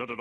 The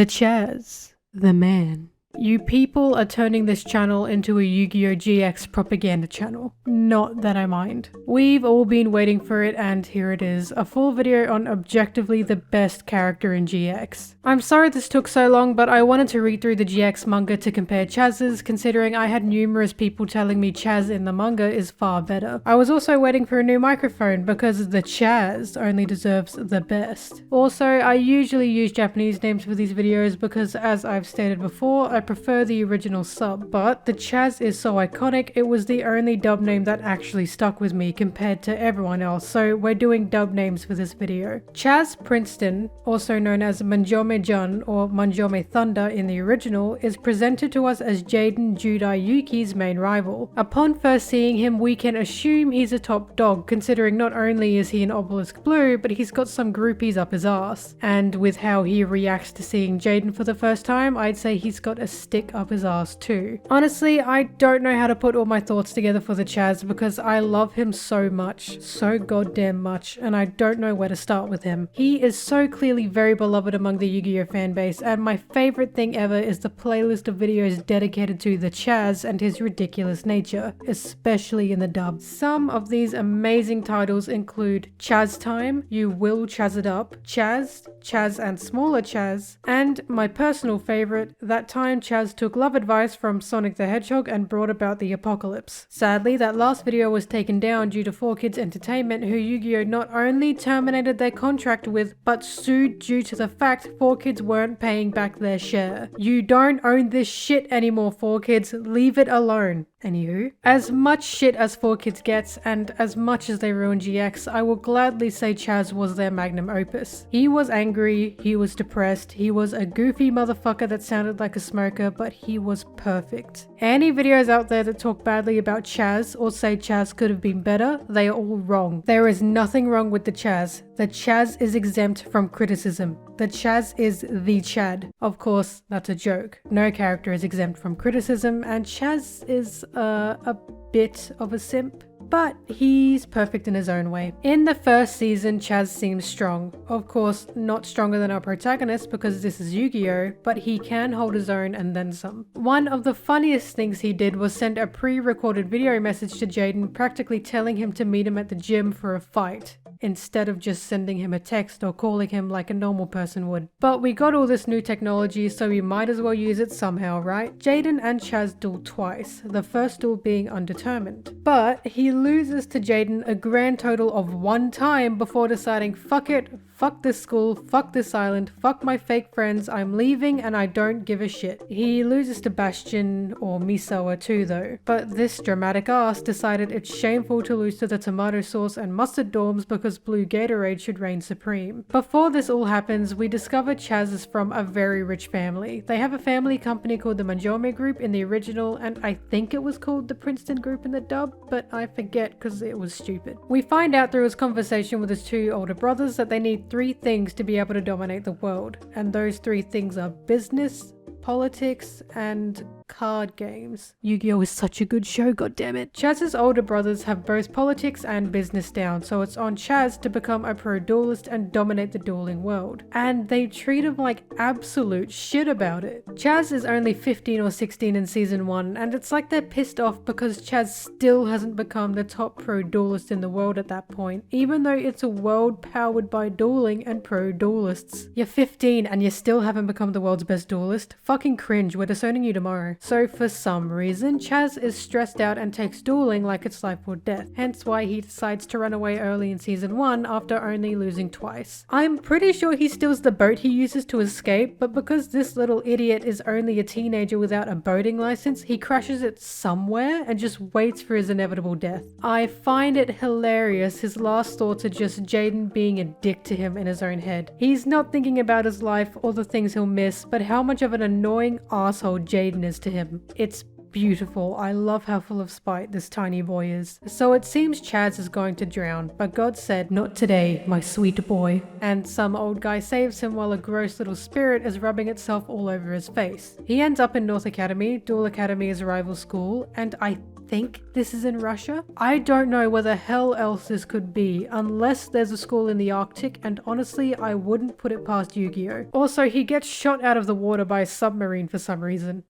Chazz, the man. You people are turning this channel into a Yu-Gi-Oh! GX propaganda channel. Not that I mind. We've all been waiting for it, and here it is, a full video on objectively the best character in GX. I'm sorry this took so long, but I wanted to read through the GX manga to compare Chazz's, considering I had numerous people telling me Chazz in the manga is far better. I was also waiting for a new microphone because the Chazz only deserves the best. Also, I usually use Japanese names for these videos because, as I've stated before, I prefer the original sub, but the Chazz is so iconic, it was the only dub name that actually stuck with me compared to everyone else, so we're doing dub names for this video. Chazz Princeton, also known as Manjome Jun or Manjome Thunder in the original, is presented to us as Jaden Judai Yuki's main rival. Upon first seeing him, we can assume he's a top dog, considering not only is he an obelisk blue, but he's got some groupies up his ass. And with how he reacts to seeing Jaden for the first time, I'd say he's got a stick up his ass too. Honestly, I don't know how to put all my thoughts together for the Chazz because I love him so much, so goddamn much, and I don't know where to start with him. He is so clearly very beloved among the Yu-Gi-Oh fanbase, and my favorite thing ever is the playlist of videos dedicated to the Chazz and his ridiculous nature, especially in the dub. Some of these amazing titles include Chazz Time, You Will Chazz It Up, Chazz, Chazz and Smaller Chazz, and my personal favorite, That Time Chazz Took Love Advice from Sonic the Hedgehog and Brought About the Apocalypse. Sadly, that last video was taken down due to 4Kids Entertainment, who Yu-Gi-Oh not only terminated their contract with, but sued due to the fact 4Kids weren't paying back their share. You don't own this shit anymore, 4Kids, leave it alone. Anywho, as much shit as 4Kids gets, and as much as they ruined GX, I will gladly say Chazz was their magnum opus. He was angry, he was depressed, he was a goofy motherfucker that sounded like a smoker, but he was perfect. Any videos out there that talk badly about Chazz or say Chazz could have been better, they are all wrong. There is nothing wrong with the Chazz. The Chazz is exempt from criticism. The Chazz is the Chad. Of course, that's a joke. No character is exempt from criticism, and Chazz is a bit of a simp, but he's perfect in his own way. In the first season, Chazz seems strong. Of course, not stronger than our protagonist because this is Yu-Gi-Oh, but he can hold his own and then some. One of the funniest things he did was send a pre-recorded video message to Jaden, practically telling him to meet him at the gym for a fight, instead of just sending him a text or calling him like a normal person would. But we got all this new technology, so we might as well use it somehow, right? Jaden and Chazz duel twice, the first duel being undetermined. But he loses to Jaden a grand total of 1 time before deciding, fuck it, fuck this school, fuck this island, fuck my fake friends, I'm leaving and I don't give a shit. He loses to Bastion or Misawa too though, but this dramatic ass decided it's shameful to lose to the tomato sauce and mustard dorms because blue Gatorade should reign supreme. Before this all happens, we discover Chazz is from a very rich family. They have a family company called the Manjome Group in the original, and I think it was called the Princeton Group in the dub, but I forget because it was stupid. We find out through his conversation with his 2 older brothers that they need 3 things to be able to dominate the world, and those 3 things are business, politics, and card games. Yu-Gi-Oh is such a good show, goddammit. Chazz's older brothers have both politics and business down, so it's on Chazz to become a pro-duelist and dominate the dueling world. And they treat him like absolute shit about it. Chazz is only 15 or 16 in season 1, and it's like they're pissed off because Chazz still hasn't become the top pro-duelist in the world at that point, even though it's a world powered by dueling and pro-duelists. You're 15 and you still haven't become the world's best duelist? Fucking cringe, we're disowning you tomorrow. So for some reason, Chazz is stressed out and takes dueling like it's life or death, hence why he decides to run away early in season 1 after only losing twice. I'm pretty sure he steals the boat he uses to escape, but because this little idiot is only a teenager without a boating license, he crashes it somewhere and just waits for his inevitable death. I find it hilarious his last thoughts are just Jaden being a dick to him in his own head. He's not thinking about his life or the things he'll miss, but how much of an annoying asshole Jaden is to him. It's beautiful. I love how full of spite this tiny boy is. So it seems Chazz is going to drown, but God said, "Not today, my sweet boy." And some old guy saves him while a gross little spirit is rubbing itself all over his face. He ends up in North Academy. Dual Academy is a rival school, and I think this is in Russia. I don't know where the hell else this could be, unless there's a school in the Arctic, and honestly, I wouldn't put it past Yu-Gi-Oh! Also, he gets shot out of the water by a submarine for some reason.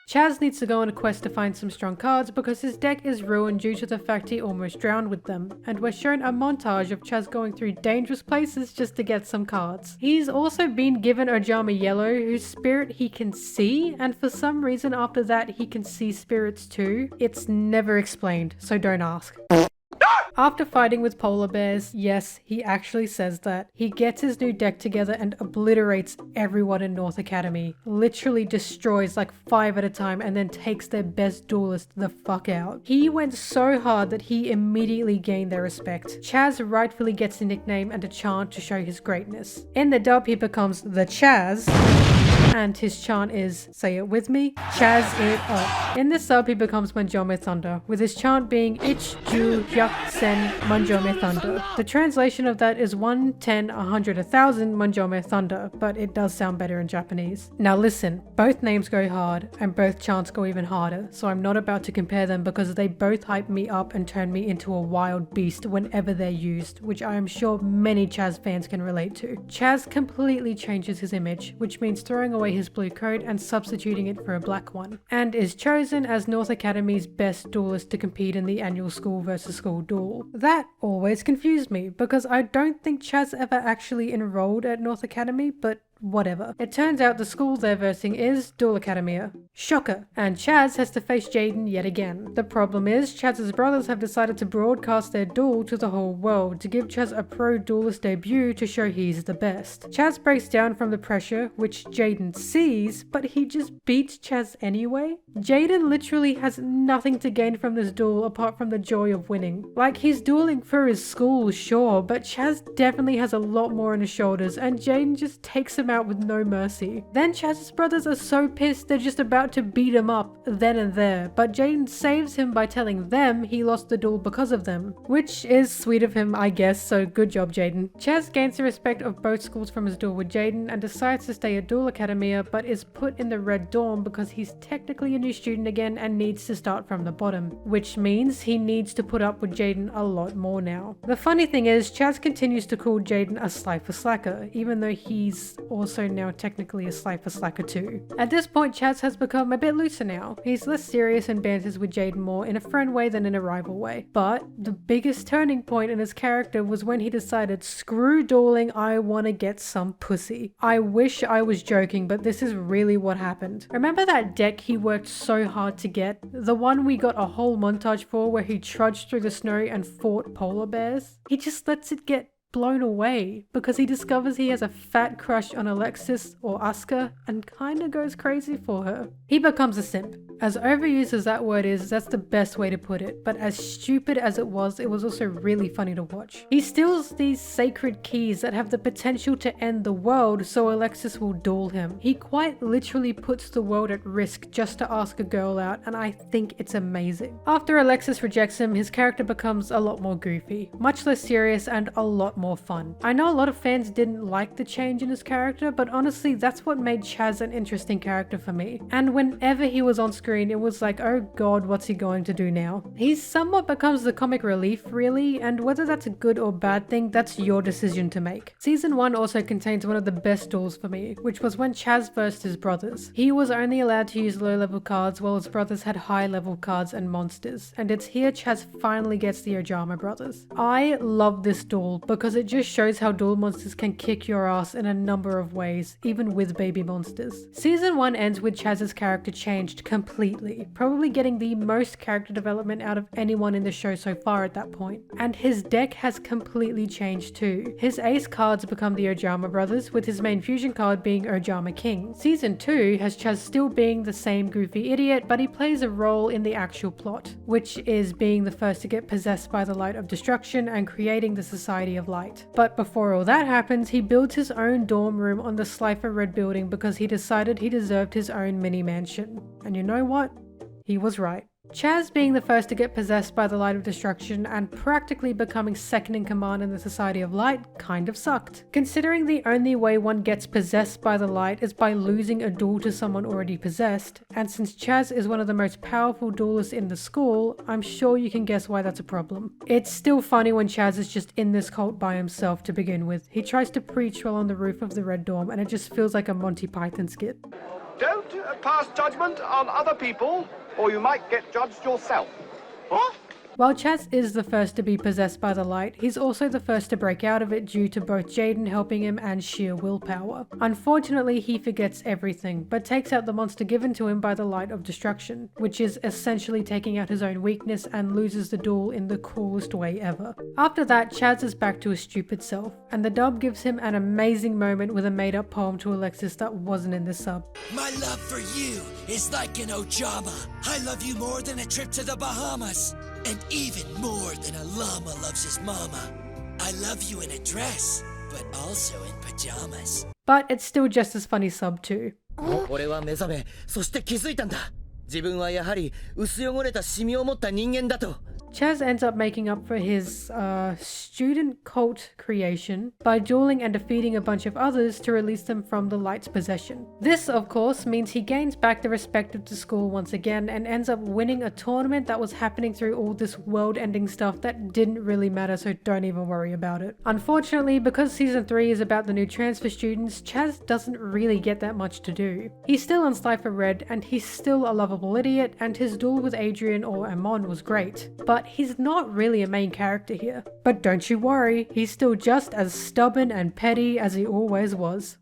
Chazz needs to go on a quest to find some strong cards because his deck is ruined due to the fact he almost drowned with them, and we're shown a montage of Chazz going through dangerous places just to get some cards. He's also been given Ojama Yellow, whose spirit he can see, and for some reason after that he can see spirits too. It's never explained, so don't ask. After fighting with polar bears, yes, he actually says that, he gets his new deck together and obliterates everyone in North Academy. Literally destroys like 5 at a time and then takes their best duelist the fuck out. He went so hard that he immediately gained their respect. Chazz rightfully gets a nickname and a chant to show his greatness. In the dub, he becomes the Chazz, and his chant is, say it with me, Chazz it up. In this sub, he becomes Manjome Thunder, with his chant being Ich Ju Yak Sen Manjome Thunder. The translation of that is 1, 10, 100, 1000 Manjome Thunder, but it does sound better in Japanese. Now listen, both names go hard, and both chants go even harder, so I'm not about to compare them because they both hype me up and turn me into a wild beast whenever they're used, which I am sure many Chazz fans can relate to. Chazz completely changes his image, which means throwing away his blue coat and substituting it for a black one, and is chosen as North Academy's best duelist to compete in the annual school versus school duel. That always confused me because I don't think Chazz ever actually enrolled at North Academy, but whatever. It turns out the school they're versing is Dual Academia. Shocker! And Chazz has to face Jaden yet again. The problem is, Chazz's brothers have decided to broadcast their duel to the whole world to give Chazz a pro duelist debut to show he's the best. Chazz breaks down from the pressure, which Jaden sees, but he just beats Chazz anyway. Jaden literally has nothing to gain from this duel apart from the joy of winning. Like, he's dueling for his school, sure, but Chazz definitely has a lot more on his shoulders, and Jaden just takes him out with no mercy. Then Chazz's brothers are so pissed they're just about to beat him up then and there, but Jaden saves him by telling them he lost the duel because of them, which is sweet of him, I guess, so good job Jaden. Chazz gains the respect of both schools from his duel with Jaden and decides to stay at Dual Academia, but is put in the Red Dorm because he's technically a new student again and needs to start from the bottom, which means he needs to put up with Jaden a lot more now. The funny thing is, Chazz continues to call Jaden a Slifer Slacker, even though he's also now technically a Slifer Slacker too. At this point, Chazz has become a bit looser now. He's less serious and banters with Jaden more in a friend way than in a rival way. But the biggest turning point in his character was when he decided, screw dueling, I wanna get some pussy. I wish I was joking, but this is really what happened. Remember that deck he worked so hard to get? The one we got a whole montage for where he trudged through the snow and fought polar bears? He just lets it get blown away because he discovers he has a fat crush on Alexis or Asuka and kinda goes crazy for her. He becomes a simp. As overused as that word is, that's the best way to put it, but as stupid as it was also really funny to watch. He steals these sacred keys that have the potential to end the world so Alexis will duel him. He quite literally puts the world at risk just to ask a girl out, and I think it's amazing. After Alexis rejects him, his character becomes a lot more goofy, much less serious and a lot more fun. I know a lot of fans didn't like the change in his character, but honestly that's what made Chazz an interesting character for me. And whenever he was on screen, it was like, oh god, what's he going to do now? He somewhat becomes the comic relief really, and whether that's a good or bad thing, that's your decision to make. Season 1 also contains one of the best duels for me, which was when Chazz versed his brothers. He was only allowed to use low level cards while his brothers had high level cards and monsters, and it's here Chazz finally gets the Ojama brothers. I love this duel because it just shows how duel monsters can kick your ass in a number of ways, even with baby monsters. Season 1 ends with Chazz's character changed completely completely, probably getting the most character development out of anyone in the show so far at that point. And his deck has completely changed too. His ace cards become the Ojama brothers, with his main fusion card being Ojama King. Season 2 has Chazz still being the same goofy idiot, but he plays a role in the actual plot, which is being the first to get possessed by the light of destruction and creating the Society of Light. But before all that happens, he builds his own dorm room on the Slifer Red building because he decided he deserved his own mini mansion. And you know what? He was right. Chazz being the first to get possessed by the Light of Destruction and practically becoming second in command in the Society of Light kind of sucked. Considering the only way one gets possessed by the light is by losing a duel to someone already possessed, and since Chazz is one of the most powerful duelists in the school, I'm sure you can guess why that's a problem. It's still funny when Chazz is just in this cult by himself to begin with. He tries to preach while on the roof of the Red Dorm and it just feels like a Monty Python skit. Don't pass judgment on other people, or you might get judged yourself. What? While Chazz is the first to be possessed by the light, he's also the first to break out of it due to both Jaden helping him and sheer willpower. Unfortunately, he forgets everything, but takes out the monster given to him by the Light of Destruction, which is essentially taking out his own weakness and loses the duel in the coolest way ever. After that, Chazz is back to his stupid self, and the dub gives him an amazing moment with a made-up poem to Alexis that wasn't in the sub. My love for you is like an Ojama. I love you more than a trip to the Bahamas. And even more than a llama loves his mama. I love you in a dress, but also in pajamas. But it's still just as funny sub too. 俺は目覚め、そして気づいたんだ。自分はやはり薄汚れたシミを持った人間だと。 Chazz ends up making up for his student cult creation by dueling and defeating a bunch of others to release them from the light's possession. This, of course, means he gains back the respect of the school once again and ends up winning a tournament that was happening through all this world-ending stuff that didn't really matter, so don't even worry about it. Unfortunately, because season 3 is about the new transfer students, Chazz doesn't really get that much to do. He's still on Slifer Red and he's still a lovable idiot, and his duel with Adrian or Amon was great. But he's not really a main character here. But don't you worry, he's still just as stubborn and petty as he always was.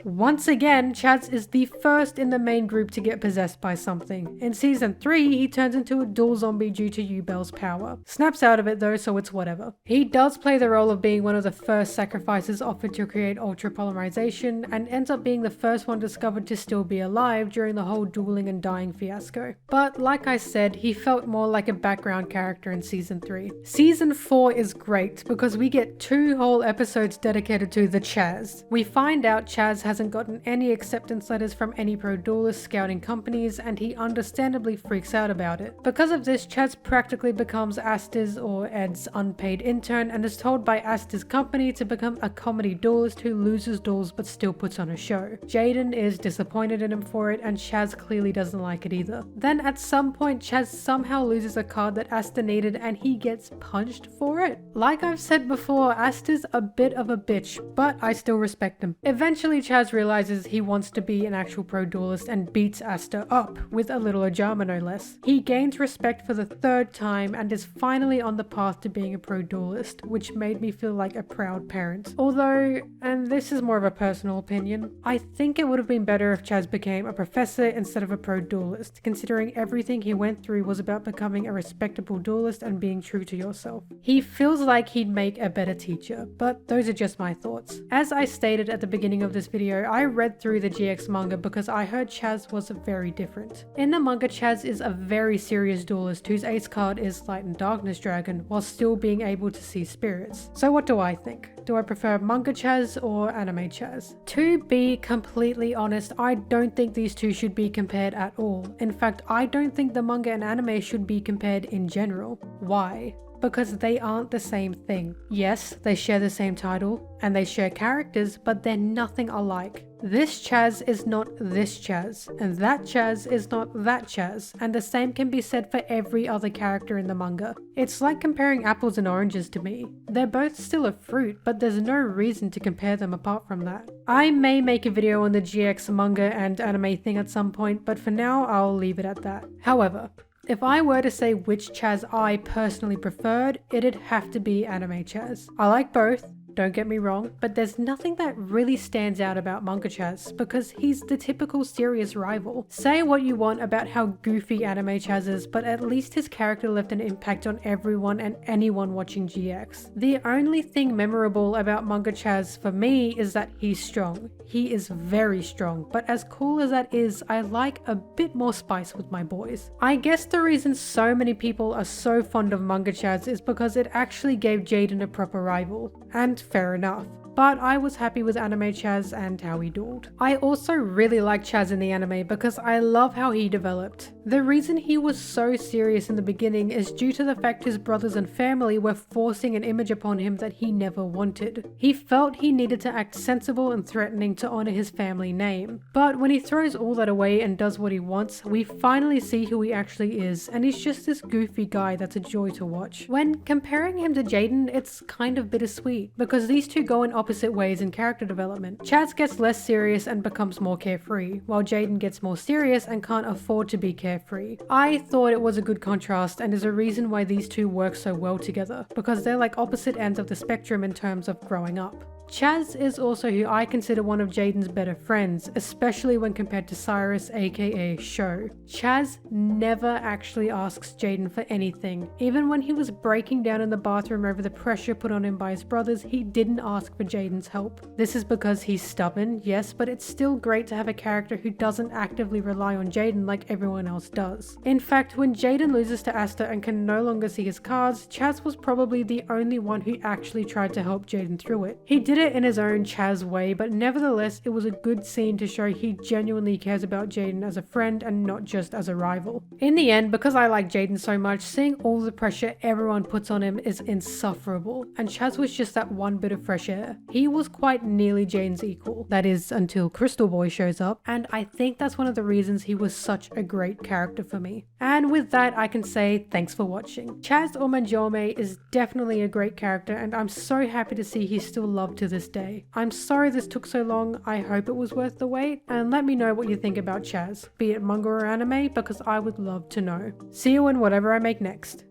Once again, Chazz is the first in the main group to get possessed by something. In season 3, he turns into a dual zombie due to Yubel's power. Snaps out of it though, so it's whatever. He does play the role of being one of the first sacrifices offered to create ultra polymerization, and ends up being the first one discovered to still be alive during the whole dueling and dying fiasco. But like I said, he felt more like a background character in season 3. Season 4 is great because we get 2 whole episodes dedicated to the Chazz. We find out Chazz hasn't gotten any acceptance letters from any pro duelist scouting companies, and he understandably freaks out about it. Because of this, Chazz practically becomes Asta's or Ed's unpaid intern and is told by Asta's company to become a comedy duelist who loses duels but still puts on a show. Jaden is disappointed in him for it, and Chazz clearly doesn't like it either. Then at some point, Chazz somehow loses a card that Asta needed and he gets punched for it. Like I've said before, Asta's a bit of a bitch, but I still respect him. Eventually, Chazz realizes he wants to be an actual pro duelist and beats Asta up, with a little Ojama no less. He gains respect for the 3rd time and is finally on the path to being a pro duelist, which made me feel like a proud parent. Although, and this is more of a personal opinion, I think it would have been better if Chazz became a professor instead of a pro duelist, considering everything he went through was about becoming a respectable duelist and being true to yourself. He feels like he'd make a better teacher, but those are just my thoughts. As I stated at the beginning of this video, I read through the GX manga because I heard Chazz was very different. In the manga, Chazz is a very serious duelist whose ace card is Light and Darkness Dragon while still being able to see spirits. So what do I think? Do I prefer manga Chazz or anime Chazz? To be completely honest, I don't think these two should be compared at all. In fact, I don't think the manga and anime should be compared in general. Why? Because they aren't the same thing. Yes, they share the same title, and they share characters, but they're nothing alike. This Chazz is not this Chazz, and that Chazz is not that Chazz, and the same can be said for every other character in the manga. It's like comparing apples and oranges to me. They're both still a fruit, but there's no reason to compare them apart from that. I may make a video on the GX manga and anime thing at some point, but for now I'll leave it at that. However, If I were to say which Chazz I personally preferred, it'd have to be anime Chazz. I like both, don't get me wrong, but there's nothing that really stands out about Manga Chazz because he's the typical serious rival. Say what you want about how goofy anime Chazz is, but at least his character left an impact on everyone and anyone watching GX. The only thing memorable about Manga Chazz for me is that he's strong. He is very strong, but as cool as that is, I like a bit more spice with my boys. I guess the reason so many people are so fond of Manga Chazz is because it actually gave Jaden a proper rival. And fair enough. But I was happy with anime Chazz and how he dueled. I also really like Chazz in the anime because I love how he developed. The reason he was so serious in the beginning is due to the fact his brothers and family were forcing an image upon him that he never wanted. He felt he needed to act sensible and threatening to honor his family name. But when he throws all that away and does what he wants, we finally see who he actually is, and he's just this goofy guy that's a joy to watch. When comparing him to Jaden, it's kind of bittersweet because these two go in opposite ways in character development. Chazz gets less serious and becomes more carefree, while Jaden gets more serious and can't afford to be carefree. I thought it was a good contrast and is a reason why these two work so well together, because they're like opposite ends of the spectrum in terms of growing up. Chazz is also who I consider one of Jaden's better friends, especially when compared to Cyrus aka Sho. Chazz never actually asks Jaden for anything. Even when he was breaking down in the bathroom over the pressure put on him by his brothers, he didn't ask for Jaden's help. This is because he's stubborn, yes, but it's still great to have a character who doesn't actively rely on Jaden like everyone else does. In fact, when Jaden loses to Asta and can no longer see his cards, Chazz was probably the only one who actually tried to help Jaden through it. He did it in his own Chazz way, but nevertheless it was a good scene to show he genuinely cares about Jaden as a friend and not just as a rival. In the end, because I like Jaden so much, seeing all the pressure everyone puts on him is insufferable, and Chazz was just that one bit of fresh air. He was quite nearly Jaden's equal, that is until Crystal Boy shows up, and I think that's one of the reasons he was such a great character for me. And with that I can say thanks for watching. Chazz or Ojama is definitely a great character, and I'm so happy to see he's still loved to this day. I'm sorry this took so long, I hope it was worth the wait, and let me know what you think about Chazz, be it manga or anime, because I would love to know. See you in whatever I make next.